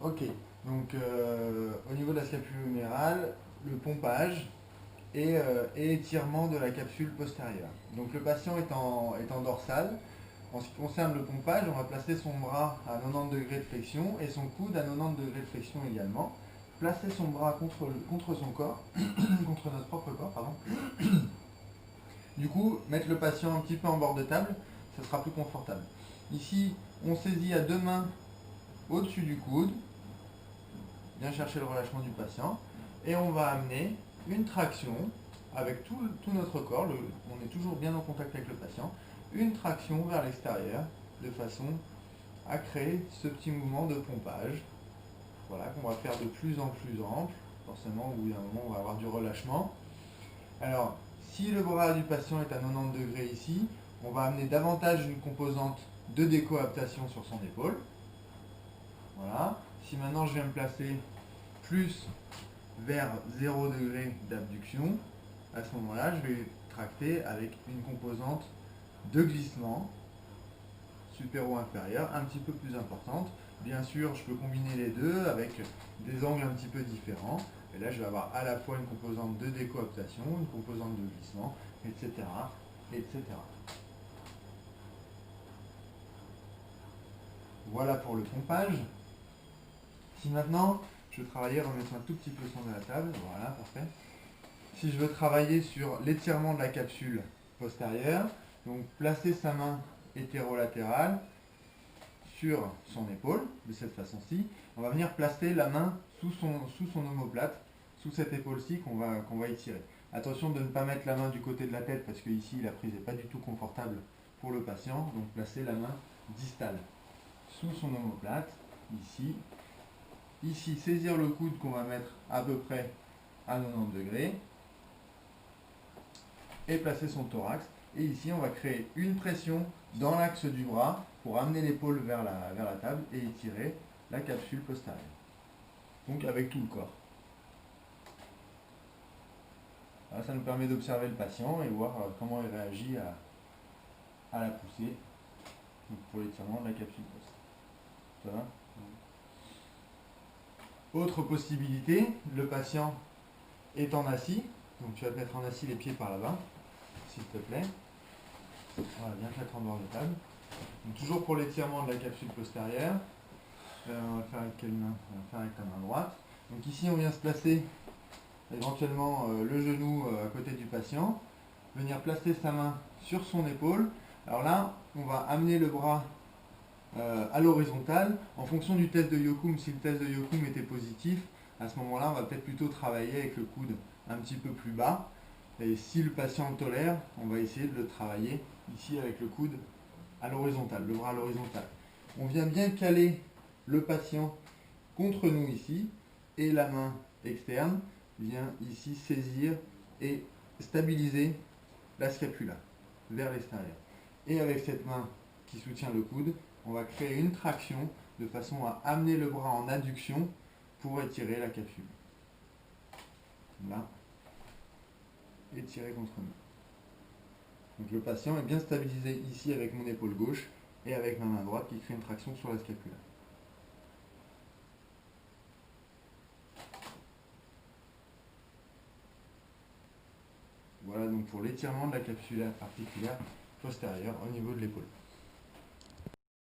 Ok, donc au niveau de la scapule humérale, le pompage et étirement de la capsule postérieure. Donc le patient est en dorsale. En ce qui concerne le pompage, on va placer son bras à 90 degrés de flexion et son coude à 90 degrés de flexion également. Placer son bras contre son corps, contre notre propre corps, pardon. Du coup, mettre le patient un petit peu en bord de table, ça sera plus confortable. Ici, on saisit à deux mains au-dessus du coude, bien chercher le relâchement du patient, et on va amener une traction avec tout notre corps, on est toujours bien en contact avec le patient, une traction vers l'extérieur, de façon à créer ce petit mouvement de pompage, voilà, qu'on va faire de plus en plus ample, forcément au bout d'un moment on va avoir du relâchement. Alors, si le bras du patient est à 90 degrés ici, on va amener davantage une composante de décoaptation sur son épaule. Voilà. Si maintenant je viens me placer plus vers 0 degré d'abduction, à ce moment-là, je vais tracter avec une composante de glissement supéro-inférieure un petit peu plus importante. Bien sûr, je peux combiner les deux avec des angles un petit peu différents. Et là, je vais avoir à la fois une composante de décoaptation, une composante de glissement, etc., etc. Voilà pour le pompage. Si maintenant, je veux travailler en mettant un tout petit peu le centre de la table, voilà, parfait. Si je veux travailler sur l'étirement de la capsule postérieure, donc placer sa main hétérolatérale sur son épaule, de cette façon-ci, on va venir placer la main sous son omoplate, sous cette épaule-ci qu'on va étirer. Attention de ne pas mettre la main du côté de la tête parce que ici la prise n'est pas du tout confortable pour le patient, donc placer la main distale sous son omoplate, ici. Ici, saisir le coude qu'on va mettre à peu près à 90 degrés et placer son thorax. Et ici, on va créer une pression dans l'axe du bras pour amener l'épaule vers la table et étirer la capsule postérieure. Donc avec tout le corps. Là, ça nous permet d'observer le patient et voir comment il réagit à la poussée pour l'étirement de la capsule post. Ça va ? Autre possibilité, le patient est en assis. Donc tu vas te mettre en assis les pieds par là-bas, s'il te plaît. Voilà, bien te mettre en bord de table. Donc, toujours pour l'étirement de la capsule postérieure. On va faire avec quelle main ? On va faire avec la main droite. Donc ici, on vient se placer éventuellement le genou à côté du patient. Venir placer sa main sur son épaule. Alors là, on va amener le bras à l'horizontale. En fonction du test de Yokum, si le test de Yokum était positif, à ce moment-là, on va peut-être plutôt travailler avec le coude un petit peu plus bas. Et si le patient le tolère, on va essayer de le travailler ici avec le coude à l'horizontale, le bras à l'horizontale. On vient bien caler le patient contre nous ici et la main externe vient ici saisir et stabiliser la scapula vers l'extérieur. Et avec cette main qui soutient le coude, on va créer une traction de façon à amener le bras en adduction pour étirer la capsule. Là, étirer contre nous. Donc le patient est bien stabilisé ici avec mon épaule gauche et avec ma main droite qui crée une traction sur la scapula. Voilà donc pour l'étirement de la capsule articulaire postérieure au niveau de l'épaule.